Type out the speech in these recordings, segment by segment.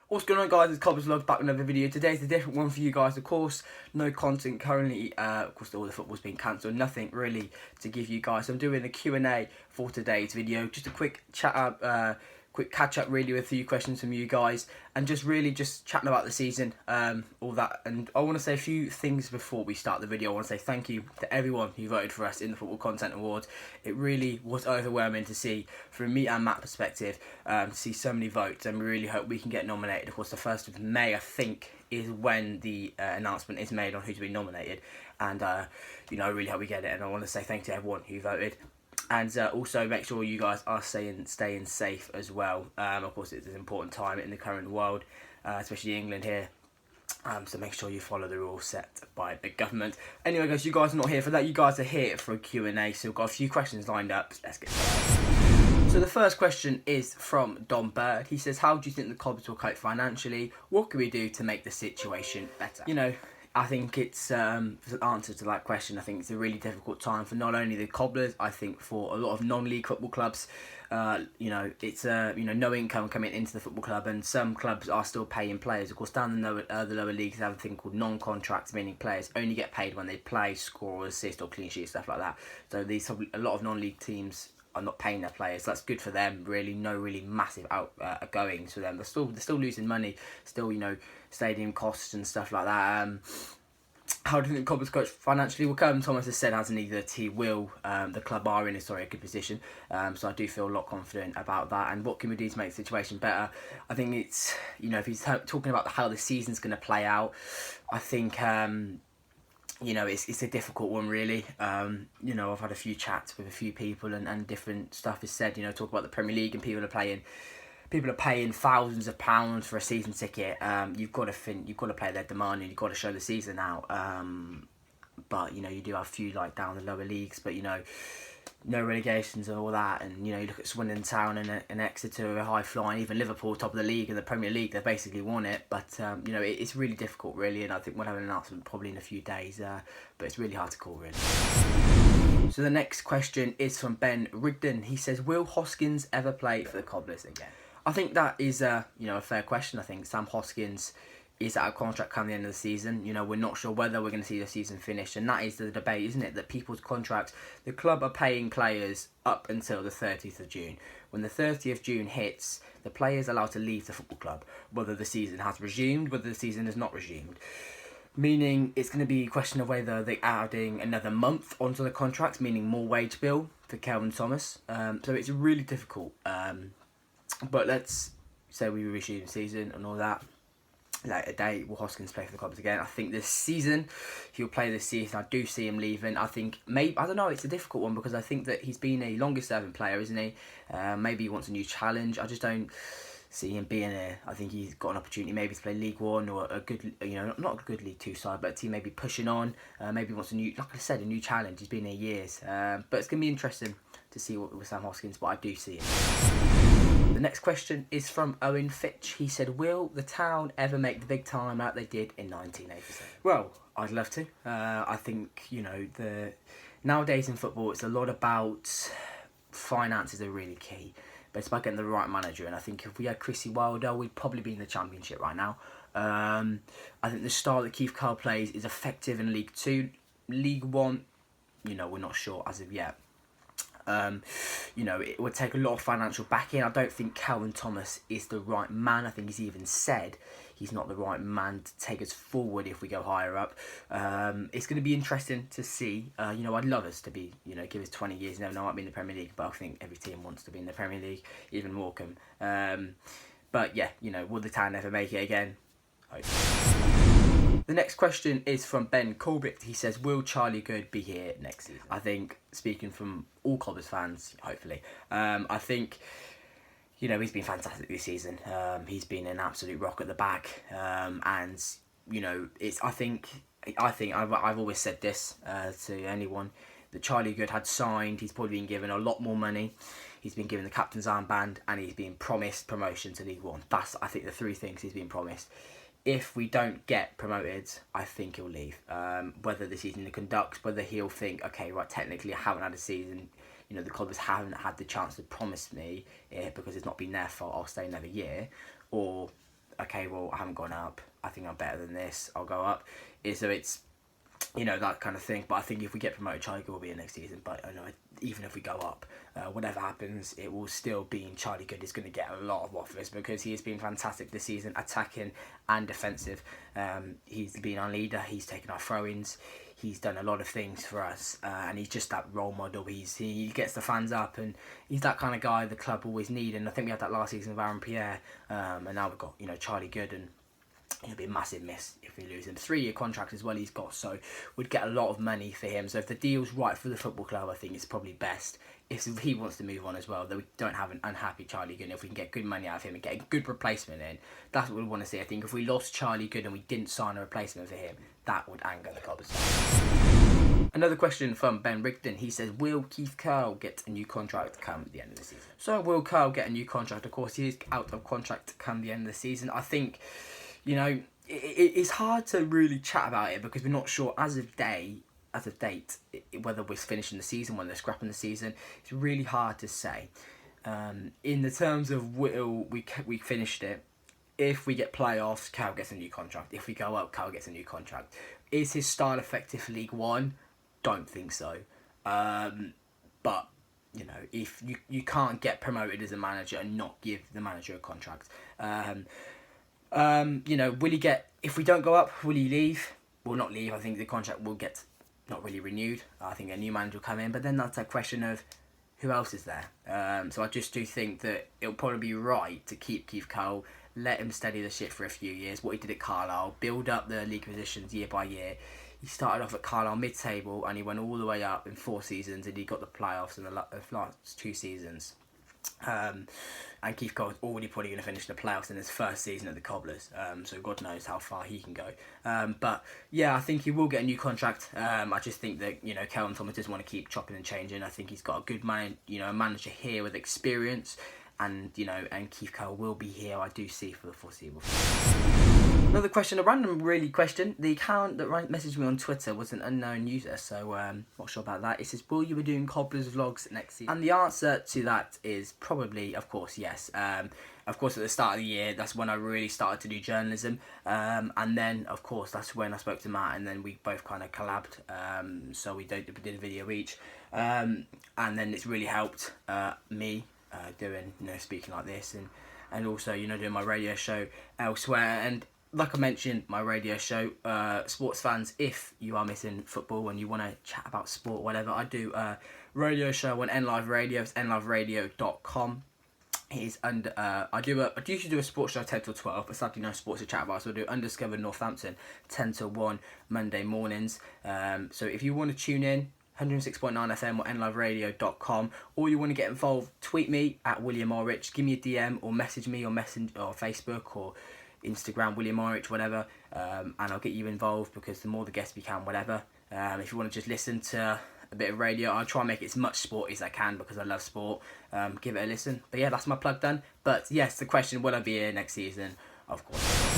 What's going on, guys? It's Cobblers Vlog back with another video. Today's a different one for you guys, of course. No content currently, of course all the football's been cancelled. Nothing really to give you guys. I'm doing a Q&A for today's video. Just a quick chat up, quick catch up really with a few questions from you guys. And just chatting about the season, all that. And I want to say a few things before we start the video. I want to say thank you to everyone who voted for us in the Football Content Awards. It really was overwhelming to see, from me and Matt's perspective, to see so many votes, and we really hope we can get nominated. Of course, the 1st of May, I think, is when the announcement is made on who's been nominated, and I really hope we get it. And I want to say thank you to everyone who voted, and also make sure you guys are staying safe as well. Of course, it's an important time in the current world, especially England here. So make sure you follow the rules set by the government. Anyway, guys, you guys are not here for that. You guys are here for a Q&A. So we've got a few questions lined up. Let's get started. So the first question is from Don Bird. He says, how do you think the Cobblers will cope financially? What can we do to make the situation better? I think it's the answer to that question. I think it's a really difficult time for not only the Cobblers, I think for a lot of non-league football clubs. It's no income coming into the football club, and some clubs are still paying players. Of course, down the lower leagues, they have a thing called non-contract, meaning players only get paid when they play, score, or assist, or clean sheet, stuff like that. So a lot of non-league teams are not paying their players. So that's good for them. Really, no really massive outgoings for them. They're still losing money. Still, stadium costs and stuff like that. How do you think the Cobblers coach financially? Well, Kevin Thomas has said, hasn't he, that he will. The club are in a good position. So I do feel a lot confident about that. And what can we do to make the situation better? I think it's, if he's talking about how the season's going to play out, I think, it's a difficult one, really. I've had a few chats with a few people, and different stuff is said. Talk about the Premier League, and people are paying thousands of pounds for a season ticket. You've got to play their demand, and you've got to show the season out. But you do have a few down the lower leagues, but no relegations and all that. And you look at Swindon Town and Exeter, high flying, even Liverpool, top of the league, and the Premier League, they've basically won it. But it's really difficult, really, and I think we'll have an announcement probably in a few days. But it's really hard to call, really. So the next question is from Ben Rigdon. He says, will Hoskins ever play for the Cobblers again? I think that is a fair question. I think Sam Hoskins is out of contract come the end of the season. We're not sure whether we're going to see the season finish, and that is the debate, isn't it? That people's contracts, the club are paying players up until the 30th of June. When the 30th of June hits, the players are allowed to leave the football club, whether the season has resumed, whether the season has not resumed. Meaning it's going to be a question of whether they're adding another month onto the contract, meaning more wage bill for Kelvin Thomas. So it's really difficult. But let's say we resume the season and all that. Later date, will Hoskins play for the Cobblers again? I think this season, he'll play this season. I do see him leaving. I think, I don't know, it's a difficult one because I think that he's been a longest serving player, isn't he? Maybe he wants a new challenge. I just don't see him being there. I think he's got an opportunity maybe to play League One or a good, not a good League Two side, but a team maybe pushing on. Maybe wants a new, like I said, a new challenge. He's been there years. But it's going to be interesting to see what with Sam Hoskins, but I do see him. The next question is from Owen Fitch. He said, will the town ever make the big time like they did in 1987? Well, I'd love to. I think, nowadays in football, it's a lot about finances are really key. But it's about getting the right manager. And I think if we had Chrissy Wilder, we'd probably be in the Championship right now. I think the style that Keith Curle plays is effective in League 2. League 1, we're not sure as of yet. It would take a lot of financial backing. I don't think Kelvin Thomas is the right man. I think he's even said he's not the right man to take us forward if we go higher up. It's going to be interesting to see. I'd love us to be, give us 20 years. No, I might be in the Premier League, but I think every team wants to be in the Premier League, even Morecambe. But yeah, will the town ever make it again? Hopefully. The next question is from Ben Corbett. He says, will Charlie Gooden be here next season? I think, speaking from all Cobblers fans, hopefully, I think, he's been fantastic this season. He's been an absolute rock at the back. And, it's, I think I've always said this to anyone, that Charlie Gooden had signed. He's probably been given a lot more money. He's been given the captain's armband, and he's been promised promotion to League One. That's, I think, the three things he's been promised. If we don't get promoted, I think he'll leave. Whether the season conducts, whether he'll think, okay, right, technically I haven't had a season, the Cobblers haven't had the chance to promise me because it's not been their fault, I'll stay another year. Or, okay, okay, well, I haven't gone up, I think I'm better than this, I'll go up. So it's, you know, that kind of thing. But I think if we get promoted, Charlie Gooden will be in next season. But I know even if we go up, whatever happens, it will still be in Charlie Gooden is going to get a lot of offers because he has been fantastic this season, attacking and defensive. He's been our leader. He's taken our throw-ins. He's done a lot of things for us, and he's just that role model. He gets the fans up, and he's that kind of guy the club always need. And I think we had that last season with Aaron Pierre, and now we've got, you know, Charlie Gooden. It'll be a massive miss if we lose him. 3-year contract as well he's got, so we'd get a lot of money for him. So if the deal's right for the football club, I think it's probably best. If he wants to move on as well, that we don't have an unhappy Charlie Gooden. If we can get good money out of him and get a good replacement in, that's what we want to see. I think if we lost Charlie Gooden and we didn't sign a replacement for him, that would anger the Cobblers. Another question from Ben Rigdon. He says, will Keith Curle get a new contract come the end of the season? So will Curle get a new contract? Of course, he is out of contract come the end of the season. I think, you know, it's hard to really chat about it because we're not sure as of date, whether we're finishing the season, whether they're scrapping the season. It's really hard to say. In the terms of will we finished it. If we get playoffs, Cal gets a new contract. If we go up, Cal gets a new contract. Is his style effective for League One? Don't think so. But you know, if you can't get promoted as a manager and not give the manager a contract. You know, will he get, if we don't go up, will he leave? Will not leave. I think the contract will get not really renewed. I think a new manager will come in, but then that's a question of who else is there. So I just do think that it'll probably be right to keep Keith Curle, let him steady the ship for a few years, what he did at Carlisle, build up the league positions year by year. He started off at Carlisle mid-table and he went all the way up in 4 seasons and he got the playoffs in the last 2 seasons. And Keith Curle's already probably going to finish the playoffs in his first season at the Cobblers, so God knows how far he can go. But yeah, I think he will get a new contract. I just think that, you know, Kelvin Thomas doesn't want to keep chopping and changing. I think he's got a good manager here with experience, and you know, and Keith Curle will be here, I do see, for the foreseeable future. Another question, a random really question. The account that messaged me on Twitter was an unknown user, so not sure about that. It says, will you be doing Cobblers vlogs next season? And the answer to that is probably, of course, yes. Of course, at the start of the year, that's when I really started to do journalism. And then, of course, that's when I spoke to Matt, and then we both kind of collabed. So we did a video each. And then it's really helped me doing, you know, speaking like this, and also, you know, doing my radio show elsewhere. And like I mentioned, my radio show, sports fans, if you are missing football and you want to chat about sport, whatever, I do a radio show on NLive Radio. It's nliveradio.com. It is under, I usually do a sports show 10 till 12, but sadly no sports to chat about, so I do Undiscovered Northampton 10 till 1 Monday mornings. So if you want to tune in, 106.9 FM or nliveradio.com, or you want to get involved, tweet me at William Oelrich, give me a DM or message me on Messenger or Facebook or Instagram, William Oelrich, whatever, and I'll get you involved, because the more the guests we can, whatever. If you want to just listen to a bit of radio, I'll try and make it as much sport as I can because I love sport. Give it a listen. But yeah, that's my plug done. But yes, the question, will I be here next season? Of course.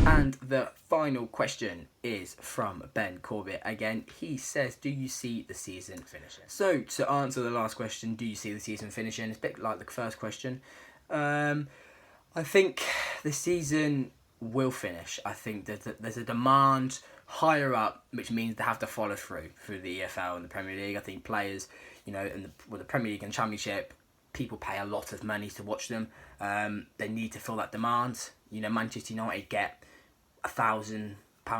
And the final question is from Ben Corbett again. He says, do you see the season finishing? So to answer the last question, do you see the season finishing? It's a bit like the first question. I think the season will finish. I think that there's a demand higher up, which means they have to follow through the EFL and the Premier League. I think players, you know, with the Premier League and Championship, people pay a lot of money to watch them. They need to fill that demand. You know, Manchester United get £1,000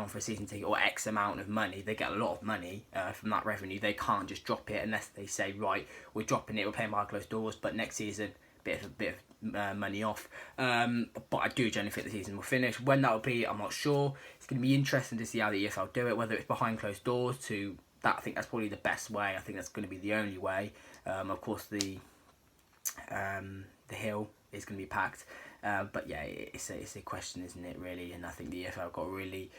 for a season ticket, or X amount of money. They get a lot of money from that revenue. They can't just drop it unless they say, right, we're dropping it, we're paying behind closed doors, but next season, bit of money off. But I do generally think the season will finish. When that will be, I'm not sure. It's going to be interesting to see how the EFL do it, whether it's behind closed doors to that. I think that's probably the best way. I think that's going to be the only way. Of course, the hill is going to be packed. But yeah, it's a question, isn't it, really? And I think the EFL got a really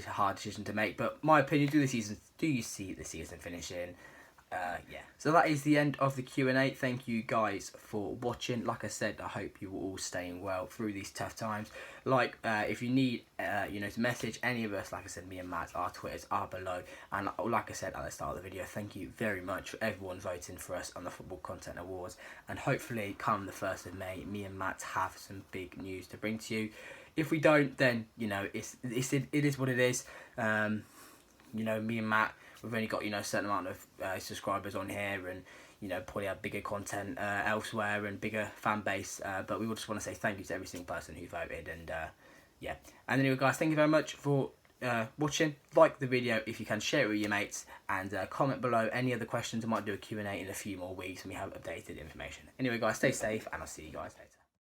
hard decision to make. But my opinion, do you see the season finishing? Yeah, so that is the end of the Q&A. Thank you guys for watching. Like I said, I hope you were all staying well through these tough times. Like, if you need, to message any of us, like I said, me and Matt, our Twitters are below. And like I said at the start of the video, thank you very much for everyone voting for us on the Football Content Awards. And hopefully, come the 1st of May, me and Matt have some big news to bring to you. If we don't, then you know it is what it is. You know, me and Matt, we've only got, you know, a certain amount of subscribers on here, and you know, probably have bigger content elsewhere and bigger fan base. But we would just want to say thank you to every single person who voted, and yeah. And anyway, guys, thank you very much for watching. Like the video if you can, share it with your mates, and comment below any other questions. I might do a Q&A in a few more weeks when we have updated information. Anyway, guys, stay safe, and I'll see you guys later.